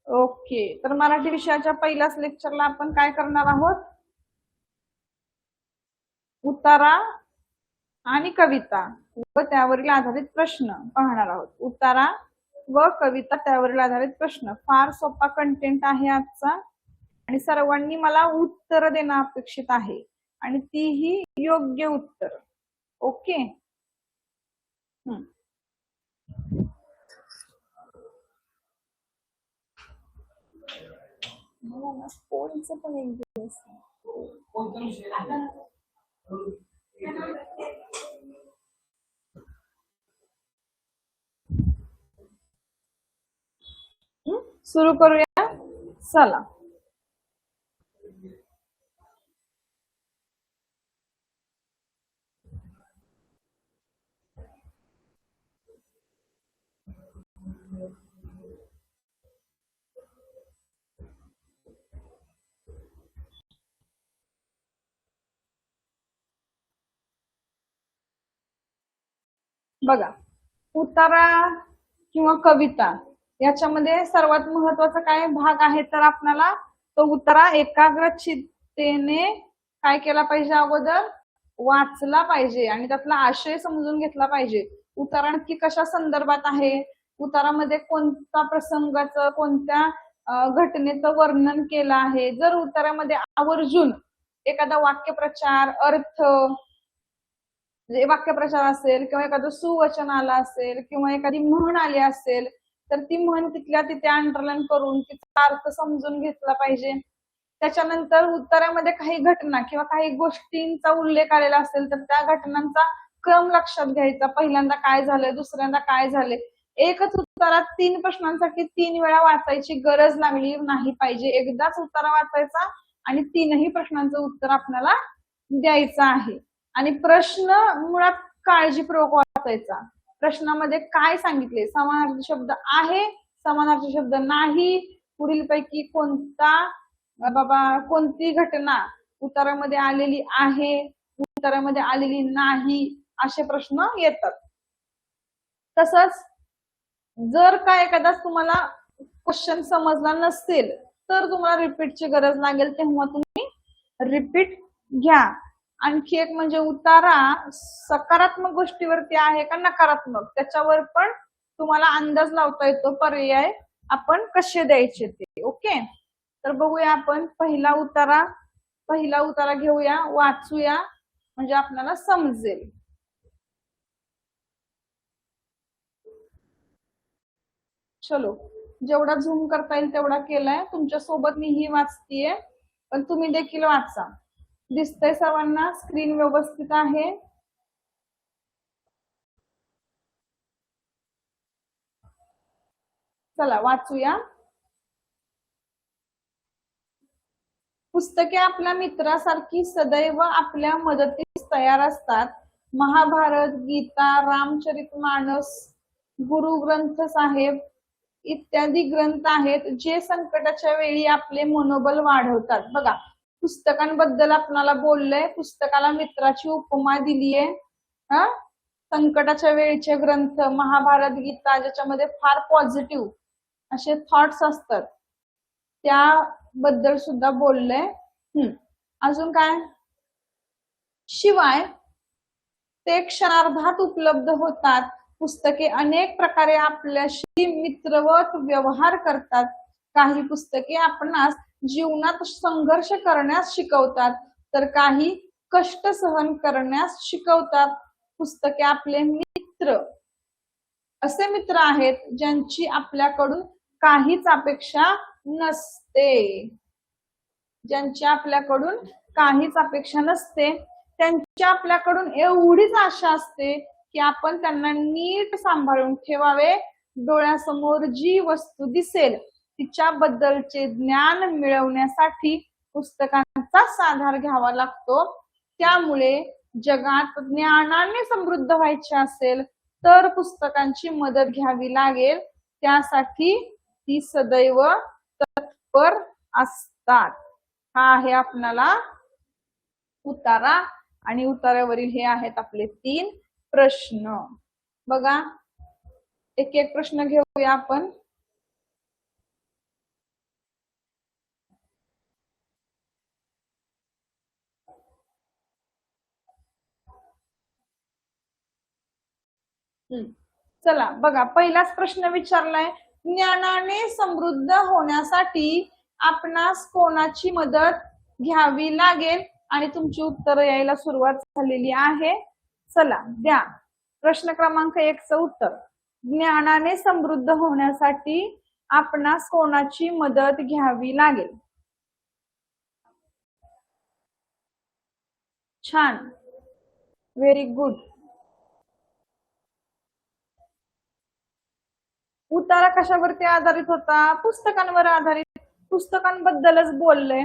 Okay, तर मराठी विषयाच्या पहिल्याच लेक्चरला आपण काय करणार आहोत? उतारा आणि कविता व त्यावरील आधारित प्रश्न पाहणार आहोत. उतारा व कविता त्यावरील आधारित प्रश्न. फार सोपा कंटेंट आहे आजचा आणि सर्वांनी मला उत्तर देणं अपेक्षित आहे आणि तीही योग्य उत्तर. ओके. कोणचं पण एक दिवस सुरू करूया. चला. बघा, उतारा किंवा कविता याच्यामध्ये सर्वात महत्वाचा काय भाग आहे तर आपल्याला तो उतारा एकाग्रचित्तेने काय केला पाहिजे, अगोदर वाचला पाहिजे आणि त्यातला आशय समजून घेतला पाहिजे. उतारा नक्की कशा संदर्भात आहे, उतारामध्ये कोणत्या प्रसंगाचं कोणत्या घटनेचं वर्णन केलं आहे. जर उतारामध्ये आवर्जून एखादा वाक्यप्रचार, अर्थ, वाक्यप्रचार असेल किंवा एखादं सुवचन आलं असेल किंवा एखादी म्हण आली असेल तर ती म्हण तिथल्या तिथे अंडरलाईन करून तिचा अर्थ समजून घेतला पाहिजे. त्याच्यानंतर उत्तरामध्ये काही घटना किंवा काही गोष्टींचा उल्लेख आलेला असेल तर त्या घटनांचा क्रम लक्षात घ्यायचा. पहिल्यांदा काय झालंय, दुसऱ्यांदा काय झालंय. एकच उत्तरात 3 प्रश्नांसाठी 3 वेळा वाचायची गरज लागली नाही पाहिजे. एकदाच उत्तर वाचायचा आणि 3ही प्रश्नांचं उत्तर आपल्याला द्यायचं आहे. आणि प्रश्न मुळात काळजीपूर्वक वाचायचा. प्रश्नामध्ये काय सांगितले, समानार्थी शब्द आहे, समानार्थी शब्द नाही, पुढील पैकी कोणता कोणती घटना उत्तरामध्ये आलेली आहे, उत्तरामध्ये आलेली नाही, असे प्रश्न येतात. तसंच जर काय एखादा तुम्हाला क्वेश्चन समजला नसेल तर तुम्हाला रिपीटची गरज लागेल, तेव्हा तुम्ही रिपीट घ्या. आणखी एक म्हणजे उतारा सकारात्मक गोष्टीवरती आहे का नकारात्मक, त्याच्यावर पण तुम्हाला अंदाज लावता येतो. पर्याय आपण कसे द्यायचे ते. ओके, तर बघूया आपण पहिला उतारा घेऊया, वाचूया म्हणजे आपल्याला समजेल. चलो, जेवढा झूम करता येईल तेवढा केलाय. तुमच्या सोबत मीही वाचतीये पण तुम्ही देखील वाचा. दिसतंय सर्वांना? स्क्रीन व्यवस्थित आहे? चला वाचूया. पुस्तके आपल्या मित्रासारखी सदैव आपल्या मदतीस तयार असतात. महाभारत, गीता, रामचरितमानस, गुरु ग्रंथ साहेब इत्यादी ग्रंथ आहेत जे संकटाच्या वेळी आपले मनोबल वाढवतात. बघा, पुस्तकांबद्दल आपल्याला बोललंय, पुस्तकाला मित्राची उपमा दिलीये. संकटाच्या वेळीचे ग्रंथ महाभारत, गीता ज्याच्यामध्ये फार पॉझिटिव्ह असे थॉट्स असतात त्याबद्दल सुद्धा बोललंय. अजून काय, शिवाय ते क्षणार्धात उपलब्ध होतात. पुस्तके अनेक प्रकारे आपल्याशी मित्रवत व्यवहार करतात. काही पुस्तके आपणास जीवनात संघर्ष करण्यास शिकवतात तर काही कष्ट सहन करण्यास शिकवतात. पुस्तके आपले मित्र असे मित्र आहेत ज्यांची आपल्याकडून काहीच अपेक्षा नसते. ज्यांची आपल्याकडून काहीच अपेक्षा नसते, त्यांची आपल्याकडून एवढीच आशा असते की आपण त्यांना नीट सांभाळून ठेवावे. डोळ्यासमोर जी वस्तू दिसेल तिच्याबद्दलचे ज्ञान मिळवण्यासाठी पुस्तकांचाच आधार घ्यावा लागतो. त्यामुळे जगात ज्ञानाने समृद्ध व्हायचे असेल तर पुस्तकांची मदत घ्यावी लागेल. त्यासाठी ती सदैव तत्पर असतात. हा आहे आपल्याला उतारा आणि उतारावरील हे आहेत आपले 3 प्रश्न. बघा, एक एक प्रश्न घेऊया आपण. चला बघा, पहिलाच प्रश्न विचारलाय, ज्ञानाने समृद्ध होण्यासाठी आपणास कोणाची मदत घ्यावी लागेल, आणि तुमची उत्तरं यायला सुरुवात झालेली आहे. चला द्या प्रश्न क्रमांक 1चं उत्तर. ज्ञानाने समृद्ध होण्यासाठी आपणास कोणाची मदत घ्यावी लागेल. छान, व्हेरी गुड. उतारा कशावरती आधारित होता? पुस्तकांवर आधारित. पुस्तकांबद्दलच बोलले.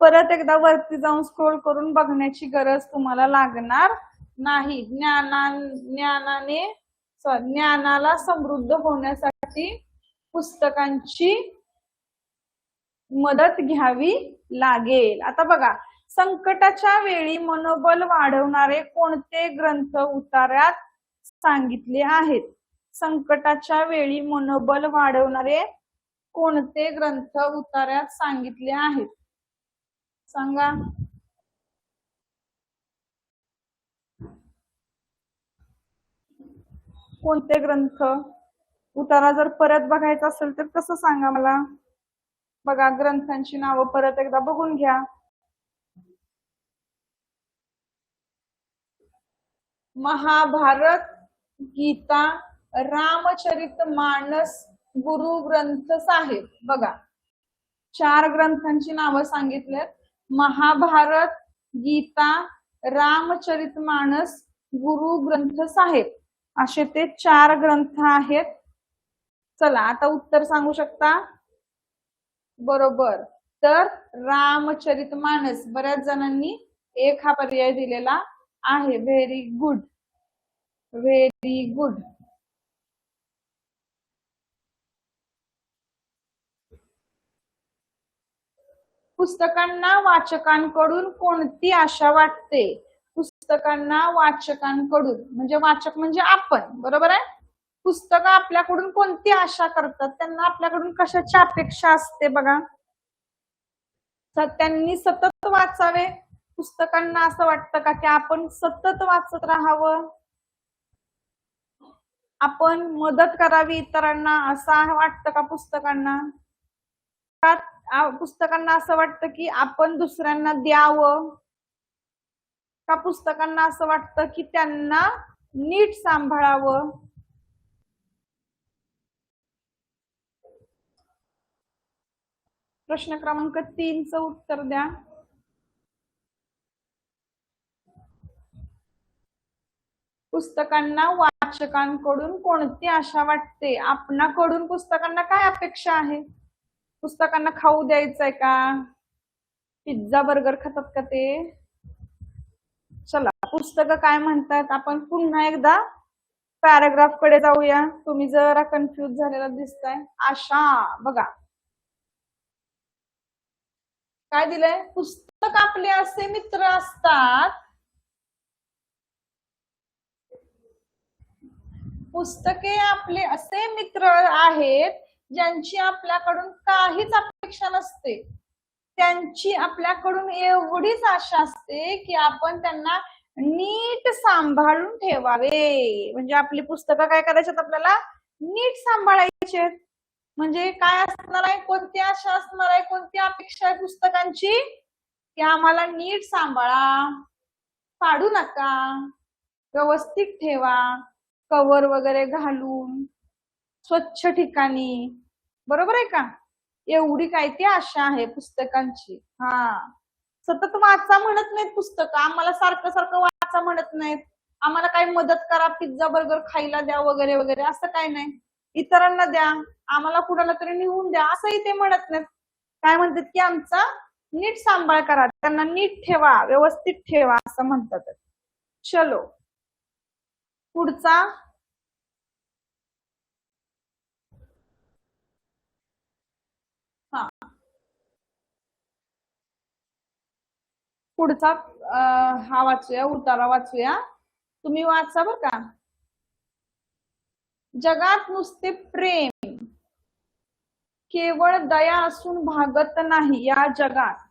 परत एकदा वरती जाऊन स्क्रोल करून बघण्याची गरज तुम्हाला लागणार नाही. ज्ञानाला समृद्ध होण्यासाठी पुस्तकांची मदत घ्यावी लागेल. आता बघा, संकटाच्या वेळी मनोबल वाढवणारे कोणते ग्रंथ उतार्यात सांगितले आहेत? संकटाच्या वेळी मनोबल वाढवणारे कोणते ग्रंथ उतार्यात सांगितले आहेत? सांगा. कोणते ग्रंथ? उतारा जर परत बघायचा असेल तर कसं सांगा मला. बघा, ग्रंथांची नावं परत एकदा बघून घ्या. महाभारत, गीता, रामचरितमानस, गुरु ग्रंथ साहेब. बघा, 4 ग्रंथांची नावं सांगितलेत. महाभारत, गीता, रामचरितमानस, गुरु ग्रंथ साहेब असे ते 4 ग्रंथ आहेत. चला आता उत्तर सांगू शकता? बरोबर, तर रामचरितमानस. बऱ्याच जणांनी 1 हा पर्याय दिलेला आहे. Very good, very good. पुस्तकांना वाचकांकडून कोणती आशा वाटते? पुस्तकांना वाचकांकडून, म्हणजे वाचक म्हणजे आपण, बरोबर आहे. पुस्तकं आपल्याकडून कोणती आशा करतात? त्यांना आपल्याकडून कशाची अपेक्षा असते? बघा, त्यांनी सतत वाचावे. पुस्तकांना असं वाटतं का की आपण सतत वाचत राहावं? आपण मदत करावी इतरांना असं वाटतं का पुस्तकांना? पुस्तकांना असं वाटतं की आपण दुसऱ्यांना द्यावं? का पुस्तकांना असं वाटतं की त्यांना नीट सांभाळावं? प्रश्न क्रमांक 3चं उत्तर द्या. पुस्तकांना वाचकांकडून कोणती आशा वाटते? आपणाकडून पुस्तकांना काय अपेक्षा आहे? पुस्तकांना खाऊ द्यायचंय का? पिझ्झा बर्गर खातात का ते? चला, पुस्तकं काय म्हणतात आपण पुन्हा एकदा पॅराग्राफ कडे जाऊया. तुम्ही जरा कन्फ्यूज झालेला दिसताय. आशा बघा काय दिलंय. पुस्तक आपले असे मित्र असतात, पुस्तके आपले असे मित्र आहेत ज्यांची आपल्याकडून काहीच अपेक्षा नसते. त्यांची आपल्याकडून एवढीच आशा असते की आपण त्यांना नीट सांभाळून ठेवावे. म्हणजे आपली पुस्तकं काय करायच्यात? आपल्याला नीट सांभाळायचे. म्हणजे काय असणार आहे? कोणती आशा असणार आहे? कोणती अपेक्षा आहे पुस्तकांची? की आम्हाला नीट सांभाळा, फाडू नका, व्यवस्थित ठेवा, कव्हर वगैरे घालून स्वच्छ ठिकाणी. बरोबर आहे का? एवढी काय ती आशा आहे पुस्तकांची. सतत वाचा म्हणत नाहीत पुस्तकं. आम्हाला सारखं सारखं वाचा म्हणत नाहीत. आम्हाला काही मदत करा, पिझ्झा बर्गर खायला द्या वगैरे वगैरे असं काही नाही. इतरांना द्या, आम्हाला कुणाला तरी निघून द्या असंही ते म्हणत नाहीत. काय म्हणतात की आमचा नीट सांभाळ करा, त्यांना नीट ठेवा, व्यवस्थित ठेवा असं म्हणतात. चलो पुढचा. पुढचा हा वाचूया, उतारा वाचूया. तुम्ही वाचा बर का. जगात नुसते प्रेम, केवळ दया असून भागत नाही. या जगात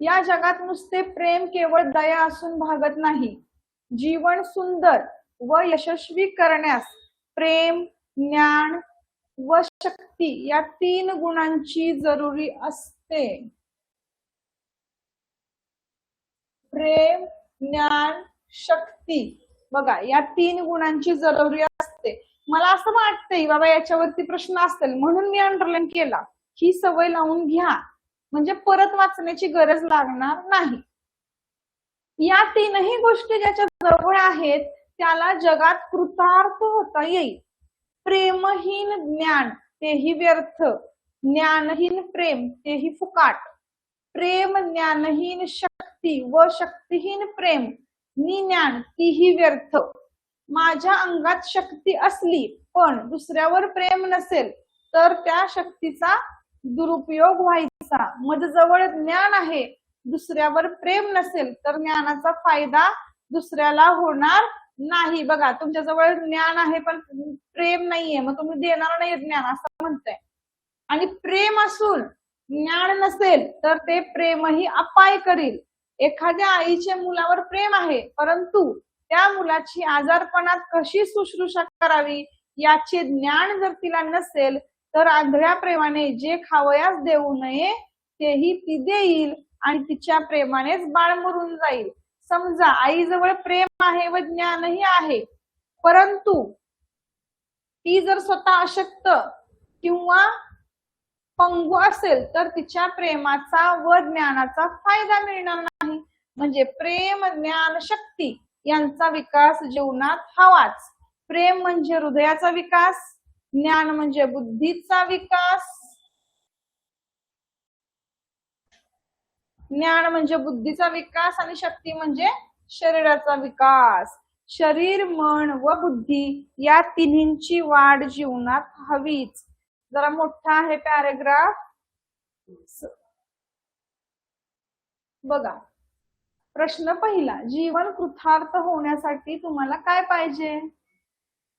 या जगात नुसते प्रेम केवळ दया असून भागत नाही. जीवन सुंदर व यशस्वी करण्यास प्रेम, ज्ञान व शक्ती या 3 गुणांची जरुरी असते. प्रेम, ज्ञान, शक्ती, बघा या 3 गुणांची जरुरी असते. मला असं वाटतंय बाबा याच्यावरती प्रश्न असतील म्हणून मी अंडरलाईन केला. ही सवय लावून घ्या म्हणजे परत वाचण्याची गरज लागणार नाही. या 3ही गोष्टी ज्याच्या जवळ आहेत त्याला जगात कृतार्थ होता येईल. प्रेमहीन ज्ञान तेही व्यर्थ, ज्ञानहीन प्रेम तेही फुकाट. प्रेम ज्ञानहीन शक्ती व शक्तीहीन प्रेम नि ज्ञान तीही व्यर्थ. माझ्या अंगात शक्ती असली पण दुसऱ्यावर प्रेम नसेल तर त्या शक्तीचा दुरुपयोग व्हायचा. माझ्याजवळ ज्ञान आहे, दुसऱ्यावर प्रेम नसेल तर ज्ञानाचा फायदा दुसऱ्याला होणार नाही. बघा तुमच्याजवळ ज्ञान आहे पण प्रेम नाहीये, मग तुम्ही देणार नाही ज्ञान असं म्हणताय. आणि प्रेम असून ज्ञान नसेल तर ते प्रेमही अपाय करील. एखाद्या आईचे मुलावर प्रेम आहे परंतु त्या मुलाची आजारपणात कशी शुश्रूषा करावी याचे ज्ञान जर तिला नसेल तर आंधळ्या प्रेमाने जे खावयास देऊ नये तेही ती देईल आणि तिच्या प्रेमानेच बाळ मरून जाईल. समजा आईजवळ प्रेम आहे व ज्ञानही आहे परंतु ती जर स्वतः अशक्त किंवा पंगू असेल तर तिच्या प्रेमाचा व ज्ञानाचा फायदा मिळणार नाही. म्हणजे प्रेम, ज्ञान, शक्ती यांचा विकास जीवनात हवाच. प्रेम म्हणजे हृदयाचा विकास, ज्ञान म्हणजे बुद्धीचा विकास, ज्ञान म्हणजे बुद्धीचा विकास आणि शक्ती म्हणजे शरीराचा विकास. शरीर, मन व बुद्धी या तिन्हींची वाढ जीवनात हवीच. जरा मोठा आहे पॅरेग्राफ बघा. प्रश्न पहिला, जीवन कृतार्थ होण्यासाठी तुम्हाला काय पाहिजे?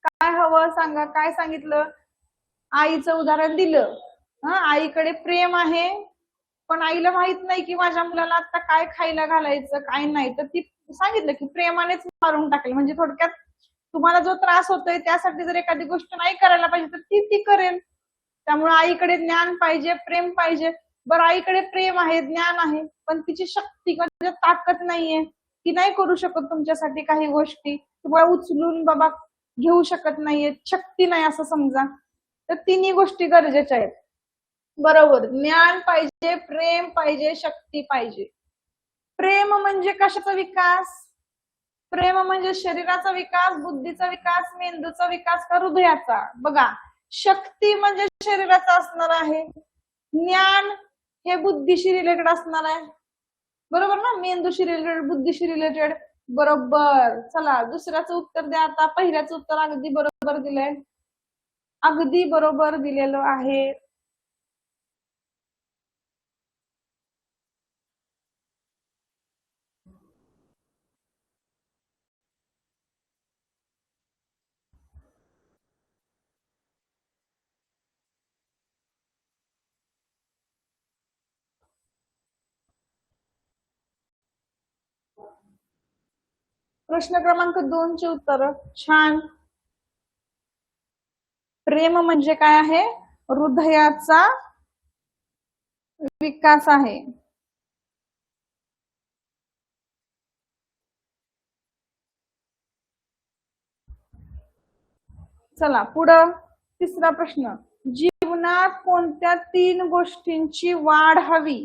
काय हवं सांगा. काय सांगितलं? आईचं उदाहरण दिलं. आईकडे प्रेम आहे पण आईला माहित नाही की माझ्या मुलाला आता काय खायला घालायचं काय नाही, तर ती सांगितलं की प्रेमानेच मारून टाकेल. म्हणजे थोडक्यात तुम्हाला जो त्रास होतोय त्यासाठी जर एखादी गोष्ट नाही करायला पाहिजे तर ती करेल. त्यामुळे आईकडे ज्ञान पाहिजे, प्रेम पाहिजे. बरं आईकडे प्रेम आहे, ज्ञान आहे पण तिची शक्ती किंवा ताकद नाहीये, ती नाही करू शकत तुमच्यासाठी काही गोष्टी, तुम्हाला उचलून बाबा घेऊ शकत नाहीये, शक्ती नाही असं समजा. तर तिन्ही गोष्टी गरजेच्या आहेत. बरोबर, ज्ञान पाहिजे, प्रेम पाहिजे, शक्ती पाहिजे. प्रेम म्हणजे कशाचा विकास? प्रेम म्हणजे शरीराचा विकास, बुद्धीचा विकास, मेंदूचा विकास का हृदयाचा? बघा, शक्ती म्हणजे शरीराचा असणार आहे, ज्ञान हे बुद्धीशी रिलेटेड असणार आहे. बरोबर ना? मेंदूशी रिलेटेड, बुद्धीशी रिलेटेड. बरोबर. चला दुसऱ्याचं उत्तर द्या आता. पहिल्याचं उत्तर अगदी बरोबर दिलंय, अगदी बरोबर दिलेलं आहे. प्रश्न क्रमांक 2 चे उत्तर छान. प्रेम म्हणजे काय आहे? हृदयाचा विकास आहे. चला पुढं तिसरा प्रश्न, जीवनात कोणत्या 3 गोष्टींची वाढ हवी?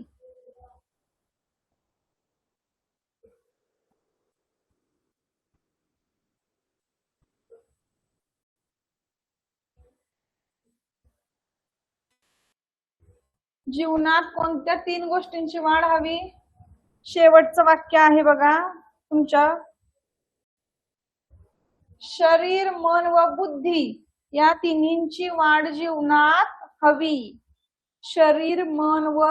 जीवनात कोणत्या 3 गोष्टींची वाढ हवी? शेवटचं वाक्य आहे बघा तुमच्या, शरीर, मन व बुद्धी या तिन्हींची वाढ जीवनात हवी. शरीर, मन व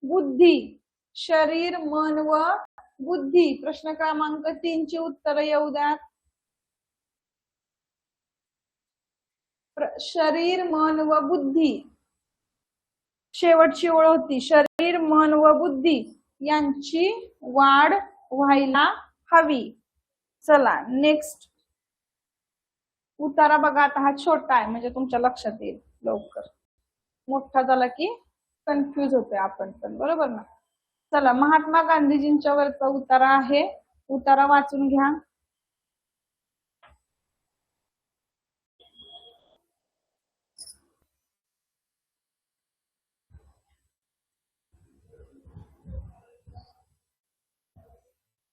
बुद्धी, शरीर, मन व बुद्धी. प्रश्न क्रमांक 3 ची उत्तर येऊ द्या. शरीर, मन व बुद्धी, शेवटची ओळ होती शरीर, मन व बुद्धी. यांची वाढ व्हायला हवी. चला नेक्स्ट उतारा बघा. आता हा छोटा आहे म्हणजे तुमच्या लक्षात येईल लवकर, मोठा झाला की कन्फ्यूज होते आपण पण, बरोबर ना. चला महात्मा गांधीजींच्या वरचा उतारा आहे, उतारा वाचून घ्या.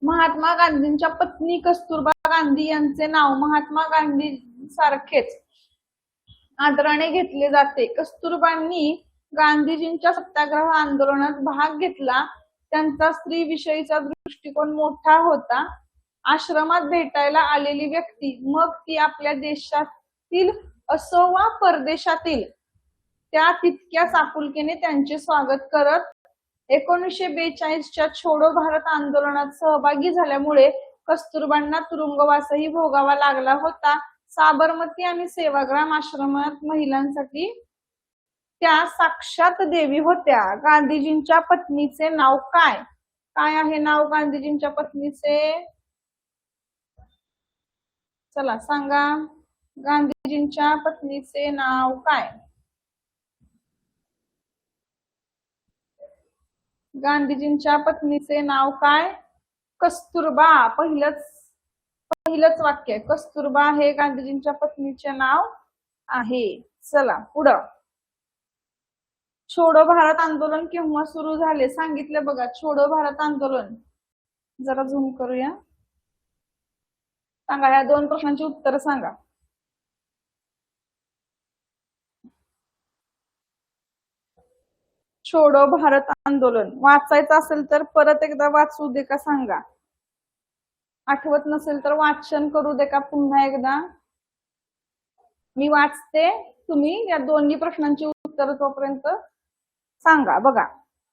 महात्मा गांधींच्या पत्नी कस्तुरबा गांधी यांचे नाव महात्मा गांधी सारखेच आदराने घेतले जाते. कस्तुरबांनी गांधीजींच्या सत्याग्रह आंदोलनात भाग घेतला. त्यांचा स्त्री विषयीचा दृष्टिकोन मोठा होता. आश्रमात भेटायला आलेली व्यक्ती, मग ती आपल्या देशातील असो वा परदेशातील, त्या तितक्याच आपुलकीने त्यांचे स्वागत करत. 1942च्या छोडो भारत आंदोलनात सहभागी झाल्यामुळे कस्तुरबांना तुरुंगवासही भोगावा लागला होता. साबरमती आणि सेवाग्राम आश्रमात महिलांसाठी त्या साक्षात देवी होत्या. गांधीजींच्या पत्नीचे नाव काय? काय आहे नाव गांधीजींच्या पत्नीचे? चला सांगा, गांधीजींच्या पत्नीचे नाव काय? गांधीजींच्या पत्नीचे नाव काय? कस्तुरबा. पहिलंच वाक्य, कस्तुरबा हे गांधीजींच्या पत्नीचे नाव आहे. चला पुढं. छोडो भारत आंदोलन केव्हा सुरू झाले? सांगितलं बघा. छोडो भारत आंदोलन, जरा झूम करूया. सांगा, या दोन प्रश्नांची उत्तर सांगा. छोडो भारत आंदोलन वाचायचं असेल तर परत एकदा वाचू दे का सांगा. आठवत नसेल तर वाचन करू दे का पुन्हा एकदा. मी वाचते, तुम्ही या दोन्ही प्रश्नांची उत्तर तोपर्यंत सांगा. बघा,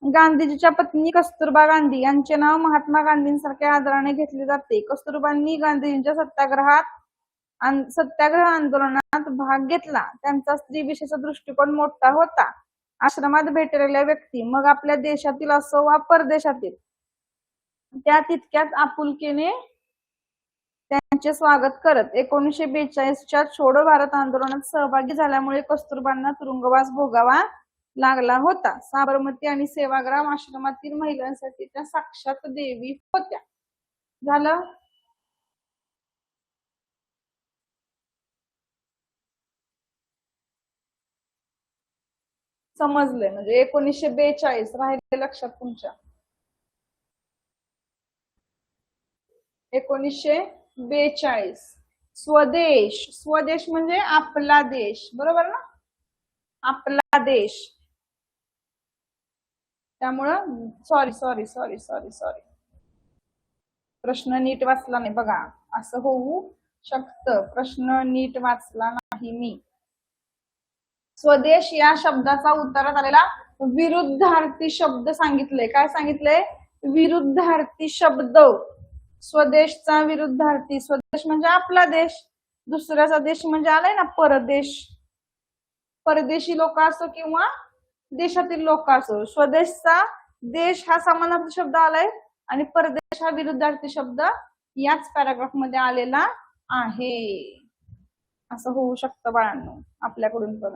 गांधीजीच्या पत्नी कस्तुरबा गांधी यांचे नाव महात्मा गांधींसारख्या आदराने घेतले जाते. कस्तुरबांनी गांधीजींच्या सत्याग्रह आंदोलनात भाग घेतला. त्यांचा स्त्री विषयीचा दृष्टिकोन मोठा होता. आश्रमात भेटलेल्या व्यक्ती, मग आपल्या देशातील असो वा परदेशातील, त्या तितक्याच आपुलकीने त्यांचे स्वागत करत. 1942च्या छोडो भारत आंदोलनात सहभागी झाल्यामुळे कस्तुरबांना तुरुंगवास भोगावा लागला होता. साबरमती आणि सेवाग्राम आश्रमातील महिलांसाठी त्या साक्षात देवी होत्या. झालं. समजले म्हणजे 1942 राहिले लक्षात तुमच्या. 1942 स्वदेश. स्वदेश म्हणजे आपला देश, बरोबर ना, आपला देश. त्यामुळं सॉरी प्रश्न नीट वाचला नाही बघा, असं होऊ शकतं. प्रश्न नीट वाचला नाही मी. स्वदेश या शब्दाचा उत्तरात आलेला विरुद्धार्थी शब्द सांगितले. काय सांगितले? विरुद्धार्थी शब्द. स्वदेशचा विरुद्धार्थी. स्वदेश म्हणजे आपला देश, दुसऱ्याचा देश म्हणजे आलाय ना परदेश. परदेशी लोक असो किंवा देशातील लोक असो, स्वदेशचा देश हा समानार्थी शब्द आलाय आणि परदेश हा विरुद्धार्थी शब्द याच पॅराग्राफ मध्ये आलेला आहे. असं होऊ शकतं बाळांनो आपल्याकडून पण.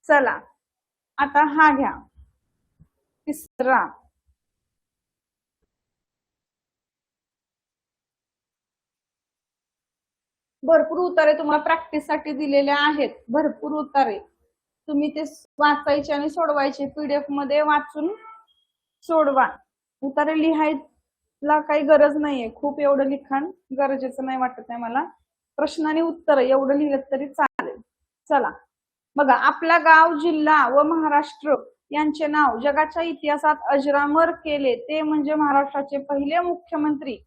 चला आता हा घ्या, तिसरा. भरपूर उतारे तुम्हाला प्रॅक्टिस साठी दिलेले आहेत. भरपूर उतारे तुम्ही ते वाचायचे आणि सोडवायचे. पीडीएफ मध्ये वाचून सोडवा. उतारे लिहायला काही गरज नाहीये. खूप एवढं लिखाण गरजेचं नाही वाटत आहे मला. प्रश्न आणि उत्तर एवढं लिहिलं तरी चालेल. चला बघा, आपला गाव, जिल्हा व महाराष्ट्र यांचे नाव जगाच्या इतिहासात अजरामर केले ते म्हणजे महाराष्ट्राचे पहिले मुख्यमंत्री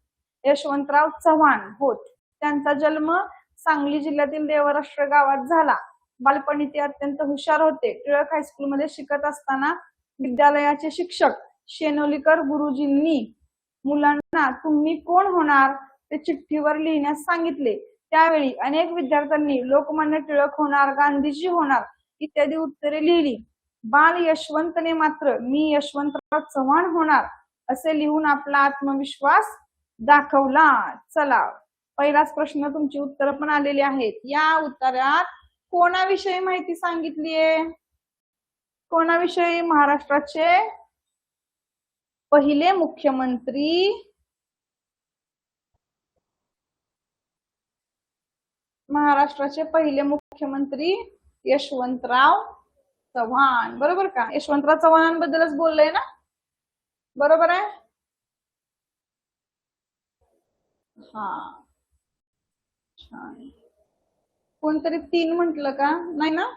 यशवंतराव चव्हाण होत. त्यांचा जन्म सांगली जिल्ह्यातील देवराष्ट्र गावात झाला. बालपणी ते अत्यंत हुशार होते. टिळक हायस्कूल मध्ये शिकत असताना विद्यालयाचे शिक्षक शेनोलीकर गुरुजींनी मुलांना तुम्ही कोण होणार ते चिठ्ठीवर लिहिण्यास सांगितले. त्यावेळी अनेक विद्यार्थ्यांनी लोकमान्य टिळक होणार, गांधीजी होणार इत्यादी उत्तरे लिहिली. बाल यशवंतने मात्र मी यशवंतराव चव्हाण होणार असे लिहून आपला आत्मविश्वास दाखवला. चला, पहिलाच प्रश्न, तुमची उत्तर पण आलेली आहेत. या उत्तरात कोणाविषयी माहिती सांगितलीये? कोणाविषयी? महाराष्ट्राचे पहिले मुख्यमंत्री यशवंतराव चव्हाण. बरोबर का? यशवंतराव चव्हाणांबद्दलच बोललंय ना? बरोबर आहे? हा, छान. कोणतरी 3 म्हटलं का? नाही ना?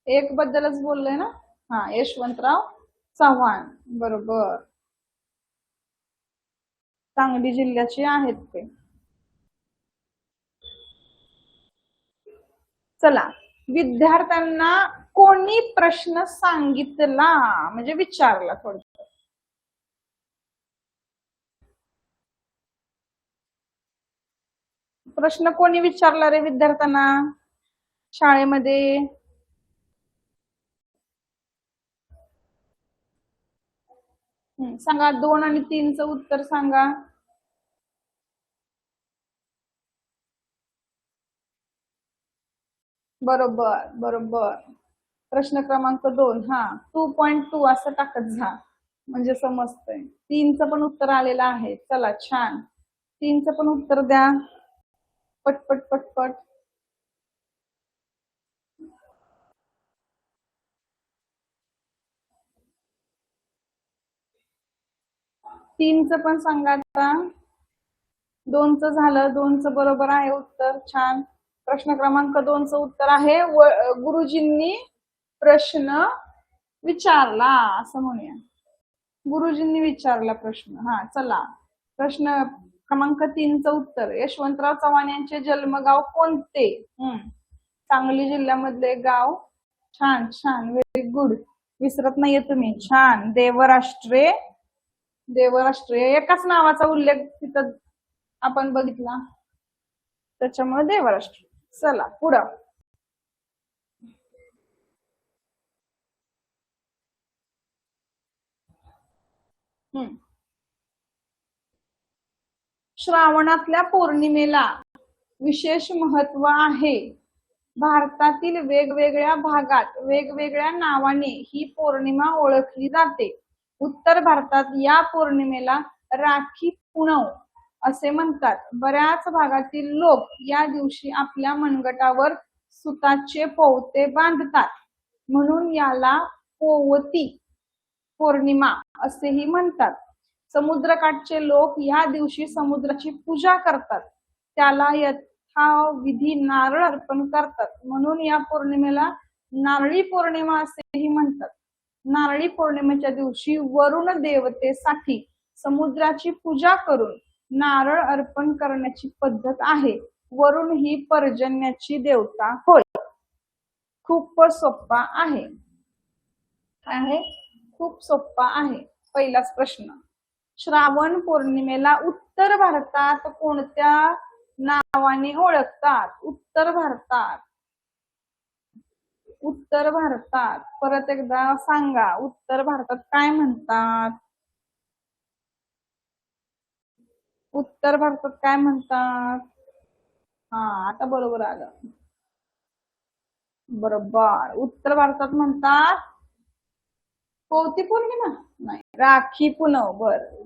1 बद्दलच बोललंय ना? हा, यशवंतराव चव्हाण. बरोबर. सांगली जिल्ह्याचे आहेत ते. चला, विद्यार्थ्यांना कोणी प्रश्न सांगितला म्हणजे विचारला? थोडक्यात प्रश्न कोणी विचारला रे विद्यार्थ्यांना शाळेमध्ये? सांगा, 2 आणि 3चं उत्तर सांगा. बरोबर बरोबर. प्रश्न क्रमांक 2. हा, 2.2 असं टाकत जा म्हणजे समजतंय. 3चं पण उत्तर आलेलं आहे. चला, छान. 3चं पण उत्तर द्या पटपट पटपट. तीनचं पण सांगा आता. 2चं झालं. 2चं बरोबर आहे उत्तर. छान. प्रश्न क्रमांक 2चं उत्तर आहे गुरुजींनी प्रश्न विचारला असं म्हणूया. गुरुजींनी विचारला प्रश्न. हा, चला. प्रश्न क्रमांक 3चं उत्तर, यशवंतराव चव्हाण यांचे जन्मगाव कोणते? सांगली जिल्ह्यामधले गाव. छान छान, व्हेरी गुड. विसरत नाहीये तुम्ही. छान. देवराष्ट्रे. एकाच नावाचा उल्लेख तिथं आपण बघितला, त्याच्यामुळे देवराष्ट्र. चला पुढं. श्रावणातल्या पौर्णिमेला विशेष महत्व आहे. भारतातील वेगवेगळ्या भागात वेगवेगळ्या नावाने ही पौर्णिमा ओळखली जाते. उत्तर भारतात या पौर्णिमेला राखी पुणव असे म्हणतात. बऱ्याच भागातील लोक या दिवशी आपल्या मनगटावर सुताचे पोवते बांधतात, म्हणून याला पोवती पौर्णिमा असेही म्हणतात. समुद्रकाठचे लोक या दिवशी समुद्राची पूजा करतात, त्याला यथाविधी नारळ अर्पण करतात, म्हणून या पौर्णिमेला नारळी पौर्णिमा असेही म्हणतात. नारळी पौर्णिमेच्या दिवशी वरुण देवतेसाठी समुद्राची पूजा करून नारळ अर्पण करण्याची पद्धत आहे. वरुण ही पर्जन्याची देवता होय. खूप सोपा आहे. खूप सोपा आहे. पहिलाच प्रश्न. श्रावण पौर्णिमेला उत्तर भारतात कोणत्या नावाने ओळखतात? उत्तर भारतात. उत्तर भारतात परत एकदा सांगा, उत्तर भारतात काय म्हणतात? उत्तर भारतात काय म्हणतात? हा, आता बरोबर आलं. बरोबर. उत्तर भारतात म्हणतात पोवती पौर्णिमा, नाही, राखी पुणव.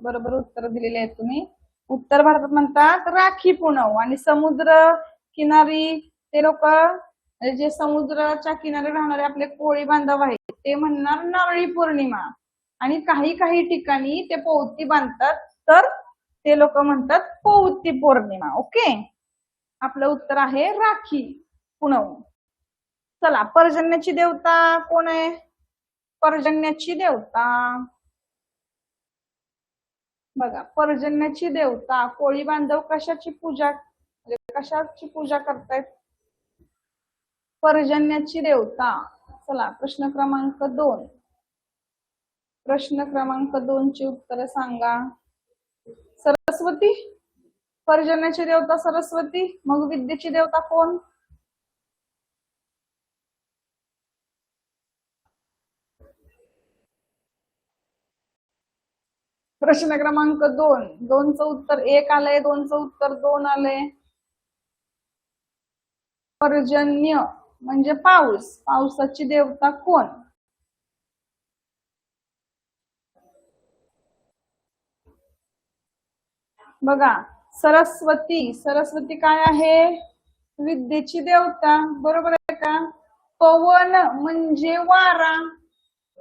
बरोबर उत्तर दिलेले आहे तुम्ही. उत्तर भारतात म्हणतात राखी पुणव, आणि समुद्र किनारी ते लोक, जे समुद्राच्या किनारी राहणारे आपले कोळी बांधव आहेत, ते म्हणणार नारळी पौर्णिमा. आणि काही काही ठिकाणी ते पोवती बांधतात, तर ते लोक म्हणतात पोवती पौर्णिमा. ओके, आपलं उत्तर आहे राखी पुणव. चला, पर्जन्याची देवता कोण आहे? पर्जन्याची देवता बघा, पर्जन्याची देवता कोळी बांधव कशाची पूजा करतायत? पर्जन्याची देवता. चला, प्रश्न क्रमांक 2. प्रश्न क्रमांक 2 ची उत्तर सांगा. सरस्वती. पर्जन्याची देवता सरस्वती. मग विद्येची देवता कोण? प्रश्न क्रमांक 2. 2चं उत्तर 1 आलंय, 2चं उत्तर 2 आलंय. पर्जन्य म्हणजे पाऊस. पावसाची देवता कोण? बघा, सरस्वती. सरस्वती काय आहे? विद्येची देवता. बरोबर आहे का? पवन म्हणजे वारा.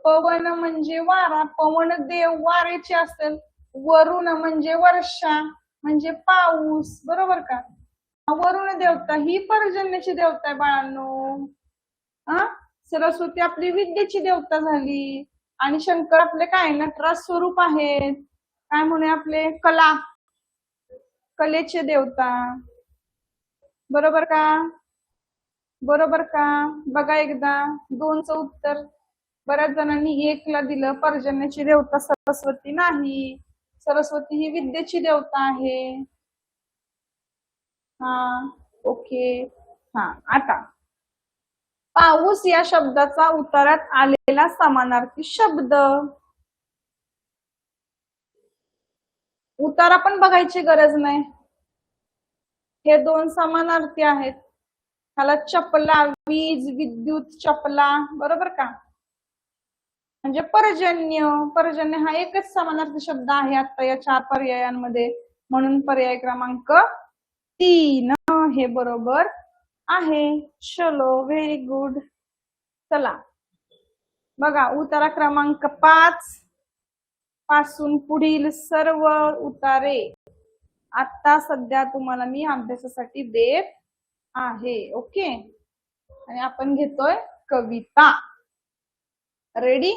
पवन म्हणजे वारा. पवन देव वारेचे असेल. वरुण म्हणजे वर्षा म्हणजे पाऊस. बरोबर का? वरुण देवता ही पर्जन्याची देवता आहे बाळांनो. सरस्वती आपली विद्येची देवता झाली. आणि शंकर आपले काय? नटराज स्वरूप आहेत. काय म्हणूया आपले? कला, कलेचे देवता. बरोबर का? बरोबर का? बघा एकदा 2चं उत्तर. बऱ्याच जणांनी 1ला दिलं. पर्जन्याची देवता सरस्वती नाही. सरस्वती ही विद्येची देवता आहे. हा, ओके. हा, आता पाऊस या शब्दाचा उतारात आलेला समानार्थी शब्द. उतारा पण बघायची गरज नाही. हे 2 समानार्थी आहेत. ह्याला चपला, वीज, विद्युत, चपला. बरोबर का? म्हणजे पर्जन्य. पर्जन्य हा एकच समानार्थी शब्द आहे आता या 4 पर्यायांमध्ये. म्हणून पर्याय क्रमांक 3 हे बरोबर आहे. चलो, व्हेरी गुड. चला बघा, उतारा क्रमांक 5 पासून पुढील सर्व उतारे आता सध्या तुम्हाला मी अभ्यासासाठी देत आहे. ओके. आणि आपण घेतोय कविता. रेडी?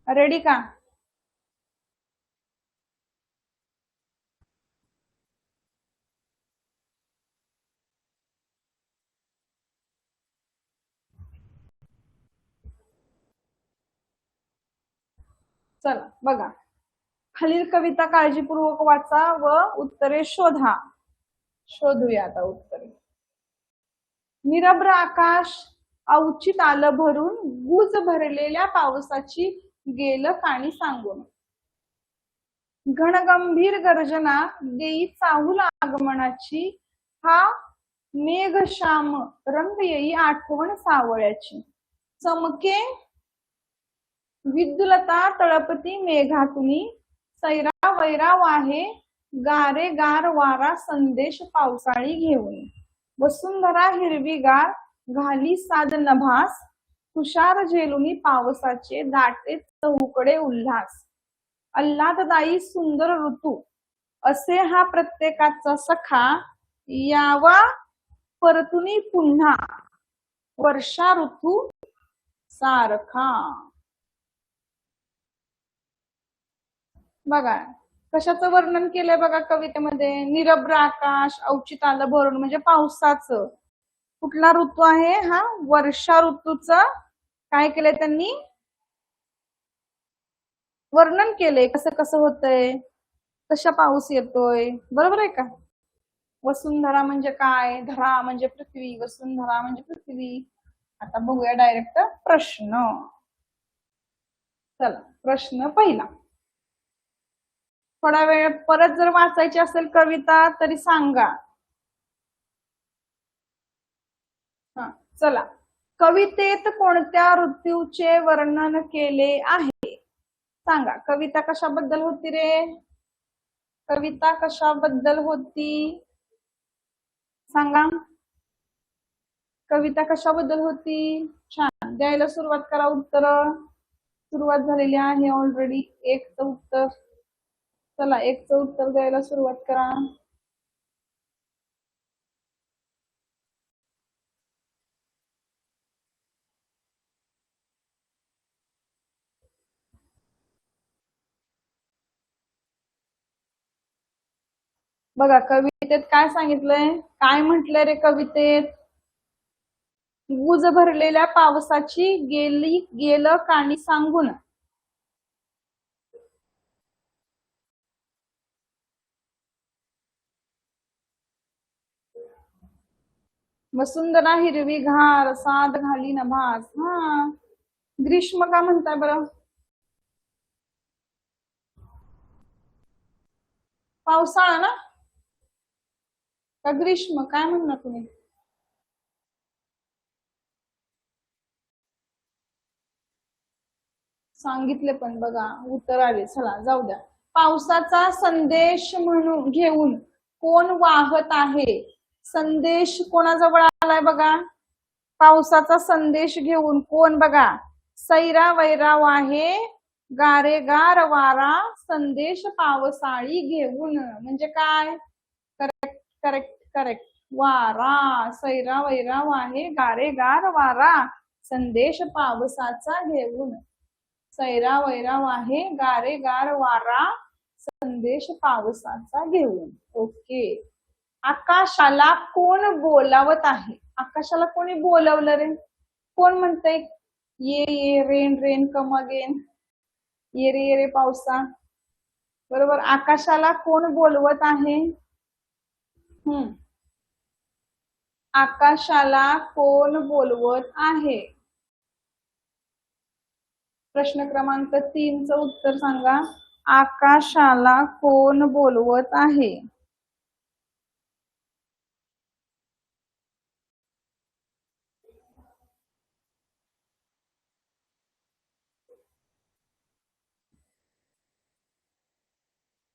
रेडी का? चला बघा, खालील कविता काळजीपूर्वक वाचा व उत्तरे शोधा. शोधूया आता उत्तरे. निरभ्र आकाश अवचित आलं भरून, गुज भरलेल्या पावसाची गेलं काणी सांगून. घनगंभीर गर्जना देई चाहूल आगमनाची, हा मेघश्याम रंग येई आठवण सावळ्याची. चमके विद्युलता तळपती मेघातुनी, सैरा वैरा वाहे गारे गार वारा संदेश पावसाळी घेऊन. वसुंधरा हिरवीगार घाली साद नभास, तुषार झेलुनी पावसाचे दाटे चहूकडे उल्हास. आल्हाददायी सुंदर ऋतू असे हा प्रत्येकाचा सखा, यावा परतुनी पुन्हा वर्षा ऋतू सारखा. बघा कशाचं वर्णन केलंय बघा कवितेमध्ये. निरभ्र आकाश अवचित आलं भरून म्हणजे पावसाचं. कुठला ऋतू आहे हा? वर्षा ऋतूचं काय केलंय त्यांनी? वर्णन केलंय. कसं कसं होतंय, कशा पाऊस येतोय. बरोबर आहे का? वसुंधरा म्हणजे काय? धरा म्हणजे पृथ्वी. वसुंधरा म्हणजे पृथ्वी. आता बघूया डायरेक्ट प्रश्न. चला प्रश्न पहिला. थोडा वेळ परत जर वाचायची असेल कविता तरी सांगा. चला, कवितेत कोणत्या ऋतूचे वर्णन केले आहे? सांगा. कविता कशाबद्दल होती रे? कविता कशाबद्दल होती? सांगा. कविता कशाबद्दल होती? छान, द्यायला सुरुवात करा उत्तर. सुरुवात झालेली आहे ऑलरेडी. 1चं उत्तर. चला 1चं उत्तर द्यायला सुरुवात करा. बघा कवितेत काय सांगितलंय? काय म्हटलंय रे कवितेत? गुज भरलेल्या पावसाची गेलं काणी सांगून. वसुंधरा हिरवी घार साद घाली नभास. ग्रीष्म का म्हणताय बरं? पावसाळा ना का ग्रीष्म, काय म्हणणार तुम्ही? सांगितले पण बघा उत्तर आले. चला जाऊ द्या. पावसाचा संदेश म्हणून घेऊन कोण वाहत आहे? संदेश कोणाजवळ आलाय बघा? पावसाचा संदेश घेऊन कोण बघा? सैरा वैरा वाहे गारेगार वारा संदेश पावसाळी घेऊन, म्हणजे काय? Correct correct correct. वारा, सैरा वैरा वाहे गारेगार वारा संदेश पावसाचा घेऊन. सैरा वैरा वाहे गारेगार वारा संदेश पावसाचा घेऊन. ओके. आकाशाला कोण बोलावत आहे? आकाशाला कोणी बोलवलं रे? कोण म्हणतंय ये रेन रेन कम अगेन, ये रे पावसा? बरोबर. आकाशाला कोण बोलवत आहे? आकाशाला कोण बोलवत आहे? प्रश्न क्रमांक 3चं उत्तर सांगा. आकाशाला कोण बोलवत आहे?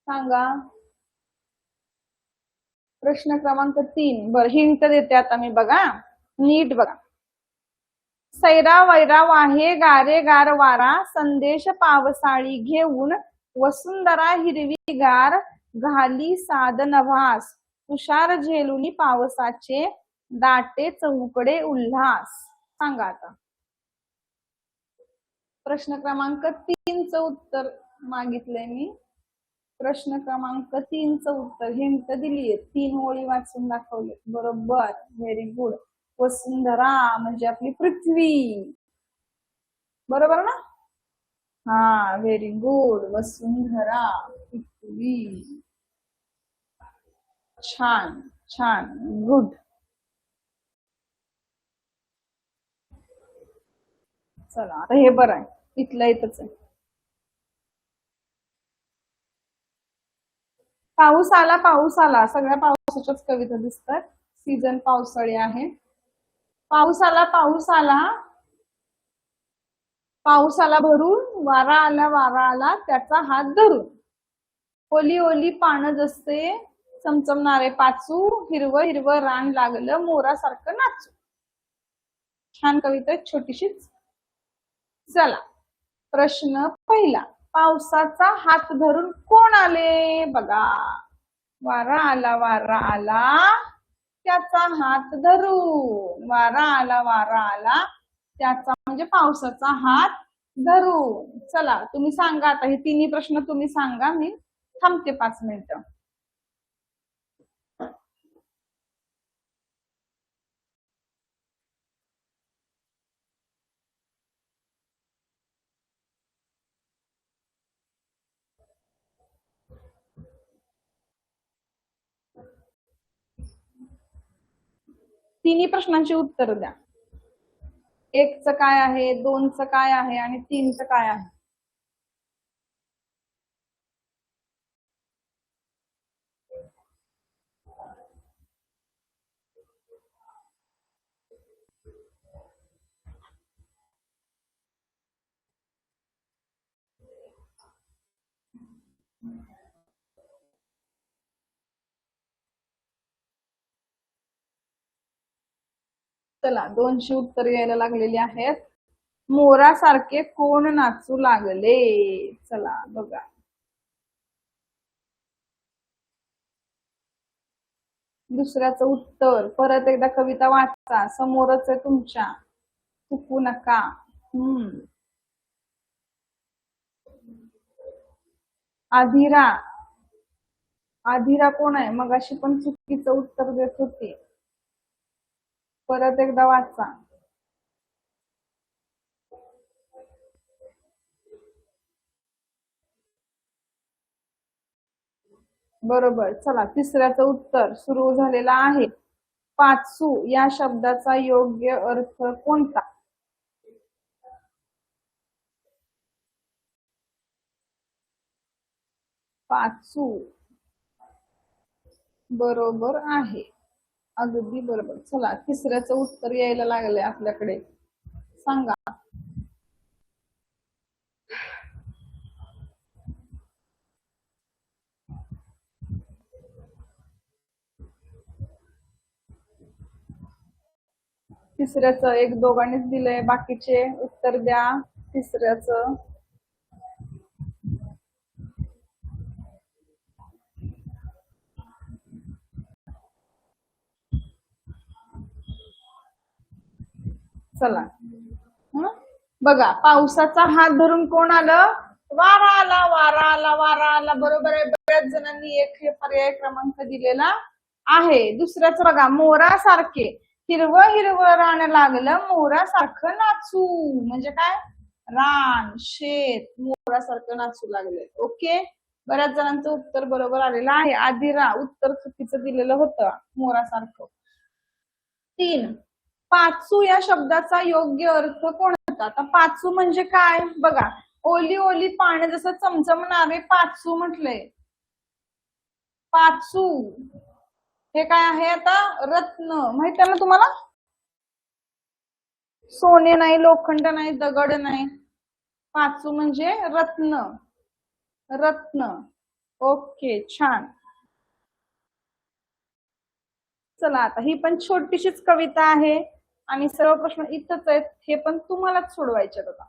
सांगा. प्रश्न क्रमांक 3. बरं, हिंट देते आता मी, बघा नीट बघा. सैरा वैरा वाहे गारे गार वारा संदेश पावसाळी घेऊन वसुंधरा हिरवीगार घाली साद नभास तुषार झेलुनी पावसाचे दाटे चौकडे उल्हास. सांगा आता. प्रश्न क्रमांक 3चं उत्तर मागितलंय मी. प्रश्न क्रमांक 3चं उत्तर हिंट दिलीये, 3 ओळी वाचून दाखवले. बरोबर, व्हेरी गुड. वसुंधरा म्हणजे आपली पृथ्वी, बरोबर ना? हा, व्हेरी गुड. वसुंधरा, पृथ्वी. छान छान, गुड. चला आता हे बरं आहे, इथलं इथंच आहे. पाऊस आला पाऊस आला, सगळ्या पावसाच्याच कविता दिसतात. सीझन पावसाळी आहे. पाऊस आला पाऊस आला, पाऊस आला भरून वारा आला त्याचा हात धरून. ओली ओली पानं जसे चमचमणारे पाचू हिरवं हिरवं रान लागलं मोरासारखं नाचू. छान कविता, छोटीशीच. चला प्रश्न पहिला. पावसाचा हात धरून कोण आले? बघा, वारा आला त्याचा हात धरून. वारा आला त्याचा म्हणजे पावसाचा हात धरून. चला तुम्ही सांगा आता, हे तिन्ही प्रश्न तुम्ही सांगा, मी थांबते 5 मिनिटं. तिन्ही प्रश्नांची उत्तर द्या. 1चं काय आहे, 2चं काय आहे आणि 3चं काय आहे? चला 2ची उत्तर यायला लागलेली आहेत. मोरासारखे कोण नाचू लागले? चला बघा. दुसऱ्याचं उत्तर परत एकदा कविता वाचा, समोरच आहे तुमच्या, चुकू नका. आधिरा, आधिरा कोण आहे? मगाशी पण चुकीचं उत्तर देत होती. परत एकदा वाचा. बरोबर. चला तिसऱ्याचं उत्तर सुरू झालेलं आहे. पाचू या शब्दाचा योग्य अर्थ कोणता? पाचू बरोबर आहे. अगदी बरोबर. चला तिसऱ्याचं उत्तर यायला लागलंय आपल्याकडे. सांगा. तिसऱ्याचं एक दोघांनीच दिलंय, बाकीचे उत्तर द्या तिसऱ्याचं. चला. बघा, पावसाचा हात धरून कोण आलं? वारा आला, वारा आला, वारा आला. बरोबर आहे. बऱ्याच जणांनी एक हे पर्याय क्रमांक दिलेला आहे. दुसऱ्याच बघा, मोरासारखे हिरवं हिरवं रान लागलं, मोरासारखं नाचू. म्हणजे काय? रान, शेत मोरासारखं नाचू लागले. ओके. बऱ्याच जणांचं उत्तर बरोबर आलेलं आहे. आदिरा उत्तर चुकीचं दिलेलं होतं, मोरासारखं. 3. पाचू या शब्दाचा योग्य अर्थ कोणता? आता पाचू म्हणजे काय? बघा, ओली ओली पाणी जसं चमचमणारे पाचू म्हटलंय. पाचू हे काय आहे? आता रत्न माहित आहे ना तुम्हाला? सोने नाही, लोखंड नाही, दगड नाही. पाचू म्हणजे रत्न. रत्न. ओके, छान. चला, आता ही पण छोटीशीच कविता आहे आणि सर्व प्रश्न इथंच आहेत. हे पण तुम्हालाच सोडवायचे. आता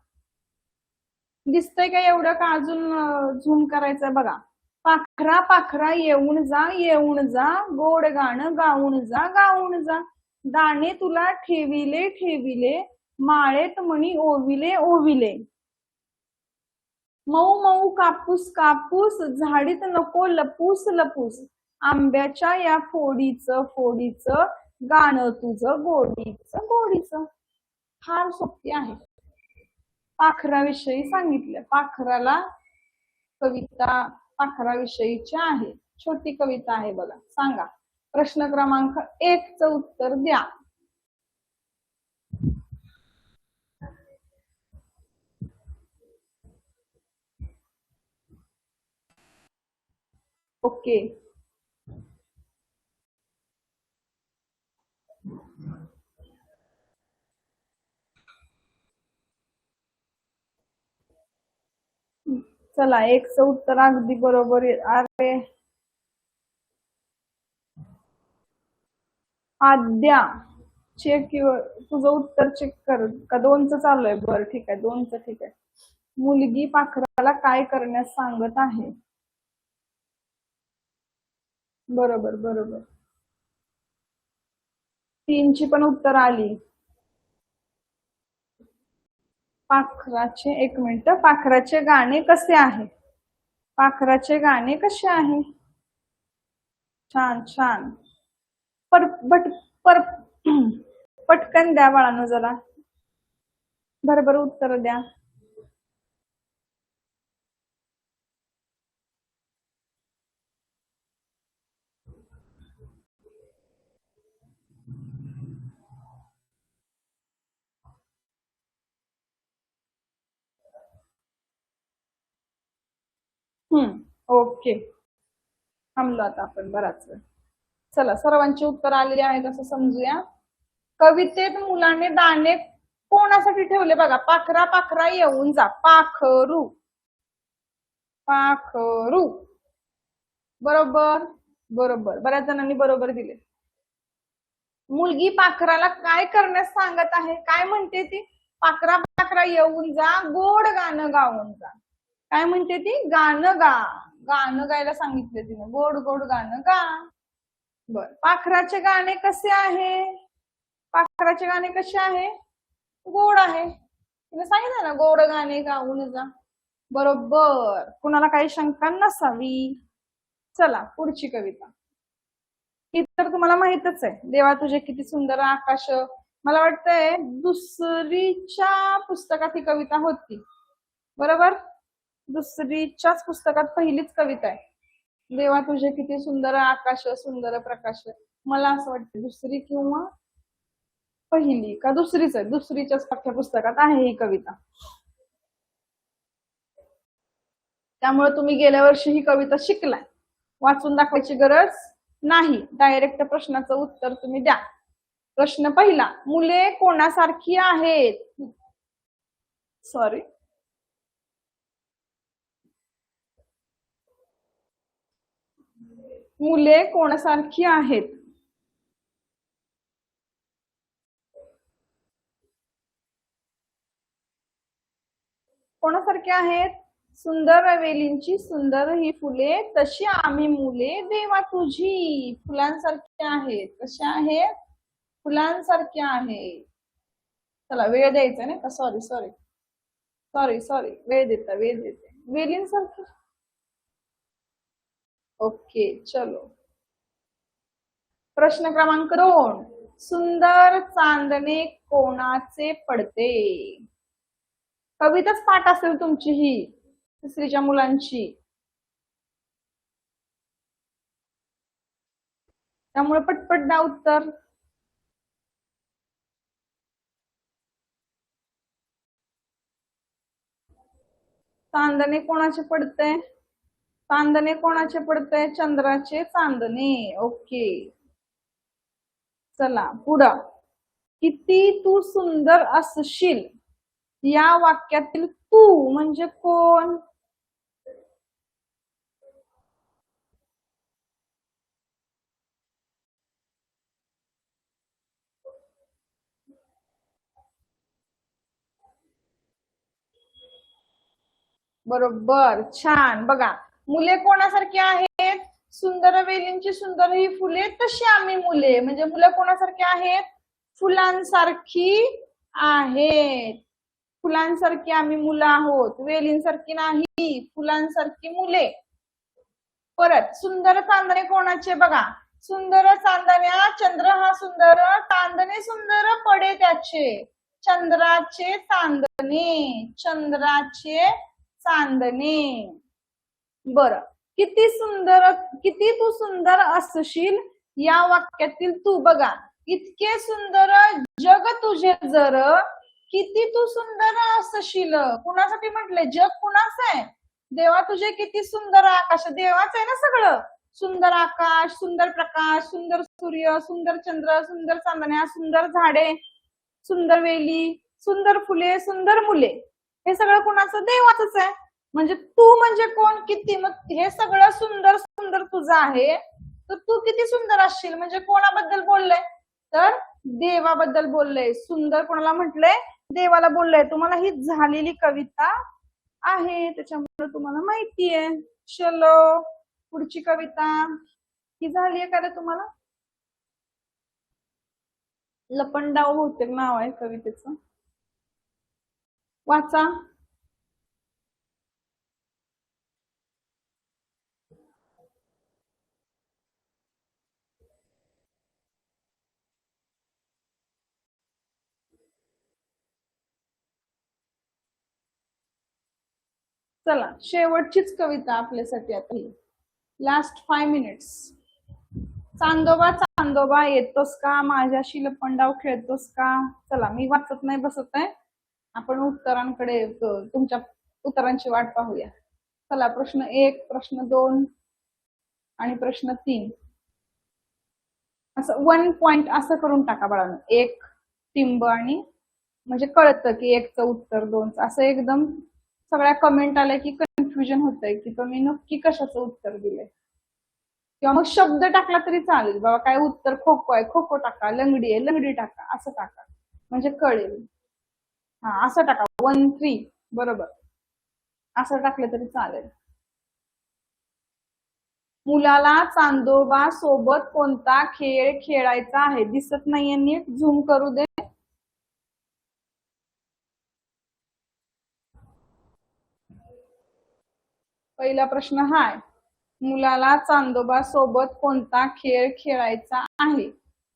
दिसतंय का एवढं का अजून झूम करायचंय? बघा, पाखरा पाखरा येऊन जा, येऊन जा, गोड गाणं गाऊन जा, गाऊन जा. दाणे तुला ठेविले ठेविले, माळेत मणी ओविले ओविले. मऊ मऊ कापूस कापूस, झाडीत नको लपूस लपूस. आंब्याच्या या फोडीचं फोडीचं, गाणं तुझं गोडीचं गोडीचं. फार सोपी आहे. पाखराविषयी सांगितलं. पाखराला कविता पाखराविषयीची आहे. छोटी कविता आहे बघा. सांगा. प्रश्न क्रमांक 1चं उत्तर द्या. ओके. चला, 1चं उत्तर अगदी बरोबर. अरे आद्या, चेक तुझं उत्तर चेक कर का? 2चं चालू आहे? बरं, ठीक आहे. 2चं ठीक आहे. मुलगी पाखराला काय करण्यास सांगत आहे? बरोबर बरोबर. 3ची पण उत्तर आली. पाखराचे, 1 मिनिट. पाखराचे गाणे कसे आहे? पाखराचे गाणे कसे आहे? छान छान. पटकन द्या बाळांनो, जरा भरभर उत्तर द्या. ओके. थांबलो आता आपण बराच वेळ. चला, सर्वांची उत्तर आलेली आहेत असं समजूया. कवितेत मुलाने दाणे कोणासाठी ठेवले? बघा, पाखरा पाखरा येऊन जा. पाखरू. पाखरू. बरोबर बरोबर. बऱ्याच जणांनी बरोबर दिले. मुलगी पाखराला काय करण्यास सांगत आहे? काय म्हणते ती? पाखरा पाखरा येऊन जा, गोड गाणं गाऊन जा. काय म्हणते ती? गाणं गा. गाणं गायला सांगितलं तिने. गोड गोड गाणं गा. बर. पाखराचे गाणे कसे आहे? पाखराचे गाणे कसे आहे? गोड आहे. तिने सांगितलं ना, गोड गाणे गाऊन जा. बरोबर. कुणाला काही शंका नसावी. चला, पुढची कविता. ही तर तुम्हाला माहितच आहे. देवा तुझे किती सुंदर आकाश. मला वाटतंय दुसरीच्या पुस्तकात ही कविता होती. बरोबर. दुसरीच्याच पुस्तकात पहिलीच कविता आहे. देवा तुझे किती सुंदर आकाश, सुंदर प्रकाश. मला असं वाटतं दुसरी किंवा पहिली का दुसरीच आहे. दुसरीच्याच पाठ्यपुस्तकात आहे ही कविता. त्यामुळे तुम्ही गेल्या वर्षी ही कविता शिकलाय. वाचून दाखवायची गरज नाही, डायरेक्ट प्रश्नाचं उत्तर तुम्ही द्या. प्रश्न पहिला, मुले कोणासारखी आहेत? सॉरी, मुले कोणासारखी आहेत? कोणासारखी आहेत? सुंदर वेलींची सुंदर ही फुले, तशी आम्ही मुले देवा तुझी. फुलांसारखी आहेत. कशा आहेत? फुलांसारख्या आहेत. चला, वेळ द्यायचा नाही का? सॉरी सॉरी सॉरी सॉरी, वेळ देते. वेलींसारखी. ओके, चलो. प्रश्न क्रमांक 2, सुंदर चांदणे कोणाचे पडते? कविताच पाठ असेल तुमची ही, तिसरीच्या मुलांची. त्यामुळे पटपट द्या उत्तर. चांदणे कोणाचे पडते? चांदणे कोणाचे पडते? चंद्राचे चांदणे. ओके, चला पुढं. किती तू सुंदर असशील, या वाक्यातील तू म्हणजे कोण? बरोबर, छान. बघा, मुले कोणासारखी आहेत? सुंदर वेलींची सुंदर ही फुले, तशी आम्ही मुले. म्हणजे मुलं कोणासारखी आहेत? फुलांसारखी आहेत. फुलांसारखी आम्ही मुलं आहोत, वेलींसारखी नाही, फुलांसारखी मुले. परत, सुंदर चांदणे कोणाचे? बघा, सुंदर चांदण्या, चंद्र हा सुंदर, चांदणे सुंदर पडे त्याचे. चंद्राचे चांदणे, चंद्राचे चांदणे. बरं, किती तू सुंदर असशील, या वाक्यातील तू. बघा, इतके सुंदर जग तुझे जर, किती तू सुंदर असशील. कुणासाठी म्हटले? जग कुणाचं आहे? देवा तुझे किती सुंदर आकाश, देवाच आहे ना सगळं. सुंदर आकाश, सुंदर प्रकाश, सुंदर सूर्य, सुंदर चंद्र, सुंदर चांदण्या, सुंदर झाडे, सुंदर वेली, सुंदर फुले, सुंदर मुले. हे सगळं कुणाचं? देवाचंच आहे. म्हणजे तू म्हणजे कोण? किती. मग हे सगळं सुंदर सुंदर तुझं आहे, तर तू किती सुंदर असशील म्हणजे कोणाबद्दल बोललंय? तर देवाबद्दल बोललंय. सुंदर कोणाला म्हटलंय? देवाला बोललंय. तुम्हाला ही झालेली कविता आहे, त्याच्यामुळे तुम्हाला माहितीये. चलो, पुढची कविता ही झाली आहे का रे तुम्हाला? लपंडाव बहुतेक नाव आहे कवितेचं. वाचा. चला, शेवटचीच कविता आपल्यासाठी आता ही. Last 5 minutes. चांदोबा चांदोबा येतोस का, माझ्याशी लपंडाव खेळतोस का? चला, मी वाचत नाही बसत आहे, आपण उत्तरांकडे, तुमच्या उत्तरांची वाट पाहूया. चला, प्रश्न 1, प्रश्न 2 आणि प्रश्न 3. असं 1 पॉइंट असं करून टाका बाळांनो. 1 टिंब आणि म्हणजे कळतं की 1चं उत्तर, 2चं. असं एकदम सगळ्या कमेंट आल्या की कन्फ्युजन होतंय की तुम्ही नक्की कशाचं उत्तर दिलंय. किंवा मग शब्द टाकला तरी चालेल. बाबा काय उत्तर खो खो आहे, खो खो टाका. लंगडी आहे, लंगडी टाका. असं टाका म्हणजे कळेल. हा, असं टाका. 1, 3 बरोबर, असं टाकलं तरी चालेल. मुलाला चांदोबा सोबत कोणता खेळ खेळायचा आहे? दिसत नाहीये नीट, झूम करू दे. पहिला प्रश्न हाय, मुलाला चांदोबा सोबत कोणता खेळ खेळायचा आहे?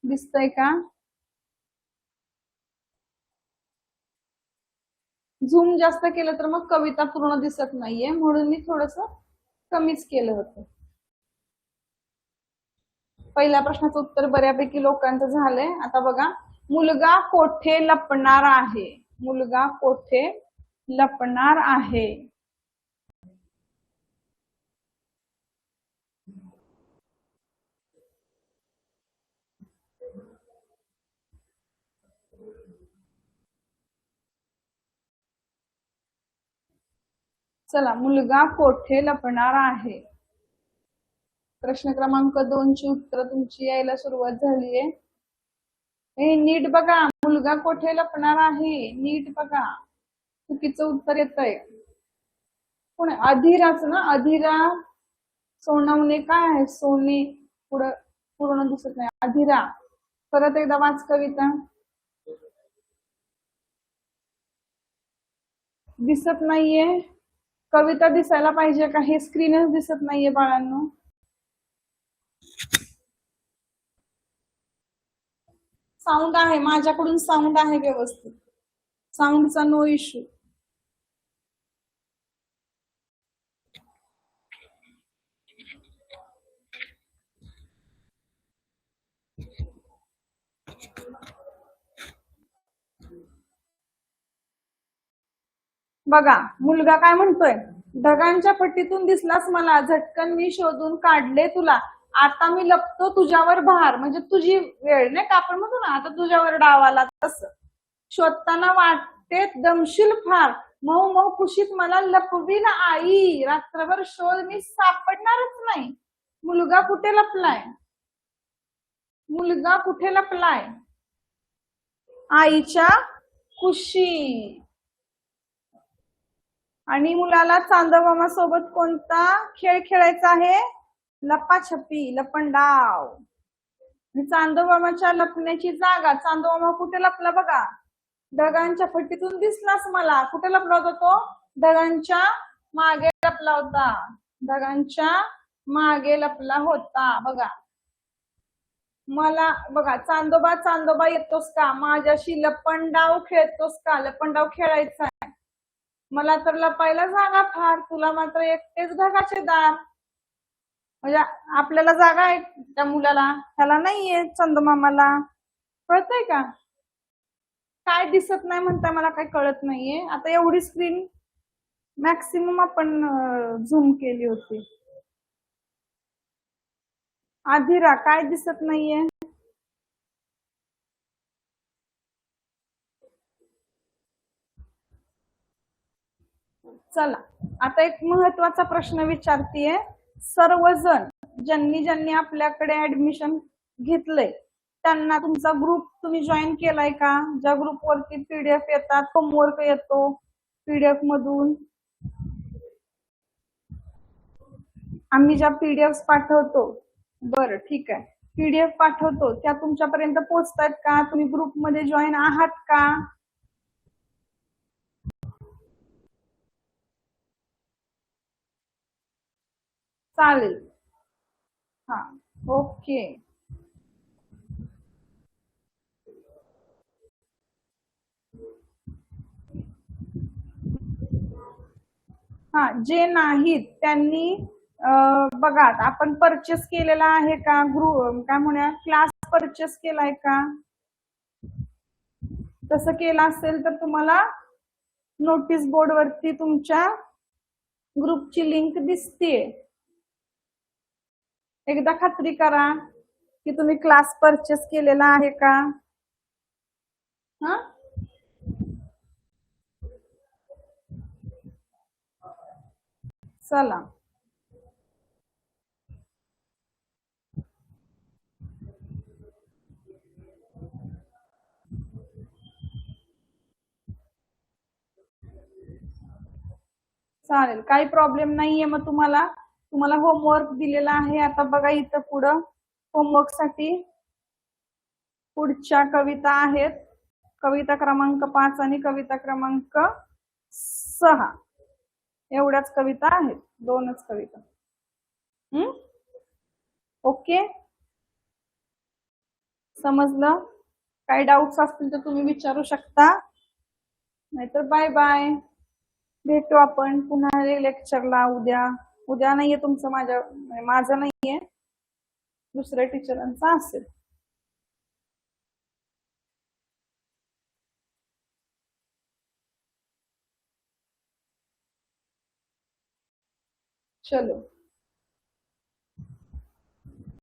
दिसतंय का? झूम जास्त केलं तर मग कविता पूर्ण दिसत नाहीये, म्हणून मी थोडस कमीच केलं होतं. पहिल्या प्रश्नाचं उत्तर बऱ्यापैकी लोकांचं झालंय. आता बघा, मुलगा कोठे लपणार आहे? मुलगा कोठे लपणार आहे? चला, मुलगा कोठे लपणार आहे? प्रश्न क्रमांक 2 ची उत्तर तुमची यायला सुरुवात झालीये. हे नीट बघा, मुलगा कोठे लपणार आहे, नीट बघा. चुकीचं उत्तर येतंय. कोण? अधीराच ना, अधीरा. सोनवणे काय आहे? सोने. पुढं पूर्ण दिसत नाही. अधीरा. परत एकदा वाच कविता. दिसत नाहीये. कविता दिसायला पाहिजे का? हे स्क्रीनच दिसत नाहीये बाळांनो. साऊंड आहे, माझ्याकडून साऊंड आहे व्यवस्थित. साऊंडचा नो इश्यू. बघा, मुलगा काय म्हणतोय? ढगांच्या पट्टीतून दिसलास मला, झटकन मी शोधून काढले तुला. आता मी लपतो तुझ्यावर भार. म्हणजे तुझी वेळ नाही का, आपण म्हणतो ना, आता तुझ्यावर डाव आला तसं. शोधताना वाटेत दमशील फार, मऊ मऊ कुशीत मला लपवील आई. रात्रभर शोध मी सापडणारच नाही. मुलगा कुठे लपलाय? मुलगा कुठे लपलाय? आईच्या कुशीत. आणि मुलाला चांदमामा सोबत कोणता खेळ खेळायचा आहे? लपाछपी, लपंडाव. चांदोमामाच्या लपण्याची जागा. चांदोमामा कुठे लपला बघा? ढगांच्या पट्टीतून दिसलास मला. कुठे लपला होता तो? ढगांच्या मागे लपला होता. ढगांच्या मागे लपला होता बघा. मला बघा, चांदोबा चांदोबा येतोस का? माझ्याशी लपंडाव खेळतोस का? लपंडाव खेळायचा. मला तर लपायला जागा फार, तुला मात्र एकटेच ढगाचे दार. म्हणजे आपल्याला जागा आहे त्या मुलाला, त्याला नाहीये चंदमामाला. कळतंय का? काय दिसत नाही म्हणता, मला काही कळत नाहीये. आता एवढी स्क्रीन मॅक्सिमम आपण झूम केली होती. आधीरा काय दिसत नाहीये? चला, आता एक महत्वाचा प्रश्न विचारतीये. सर्वजण ज्यांनी ज्यांनी आपल्याकडे ऍडमिशन घेतलंय त्यांना तुमचा ग्रुप तुम्ही जॉईन केलाय का? ज्या ग्रुप वरती पीडीएफ येतात, होमवर्क येतो पीडीएफ मधून. आम्ही ज्या पीडीएफ पाठवतो, बरं ठीक आहे, पीडीएफ पाठवतो त्या तुमच्यापर्यंत पोहोचतात का? तुम्ही ग्रुप मध्ये जॉईन आहात का? चालेल. हा, ओके. हा, जे नाहीत त्यांनी बघा, आपण परचेस केलेला आहे का? ग्रुप काय म्हणूया, क्लास परचेस केलाय का? तसं केलं असेल तर तुम्हाला नोटीस बोर्ड वरती तुमच्या ग्रुपची लिंक दिसते. एकदा खात्री करा की तुम्ही क्लास परचेस केलेला आहे का. हा, चला. चालेल, काही प्रॉब्लेम नाहीये. मग तुम्हाला होमवर्क दिलेला आहे. आता बघा इथं पुढं होमवर्क साठी पुढच्या कविता आहेत. कविता क्रमांक 5 आणि कविता क्रमांक 6 एवढ्याच कविता आहेत, 2च कविता. ओके, समजलं? काही डाऊट्स असतील तर तुम्ही विचारू शकता, नाहीतर बाय बाय. भेटू आपण पुन्हा लेक्चरला उद्या. उद्या नाहीये तुमचं, माझं नाहीये, दुसऱ्या टीचरांचा असेल. चलो.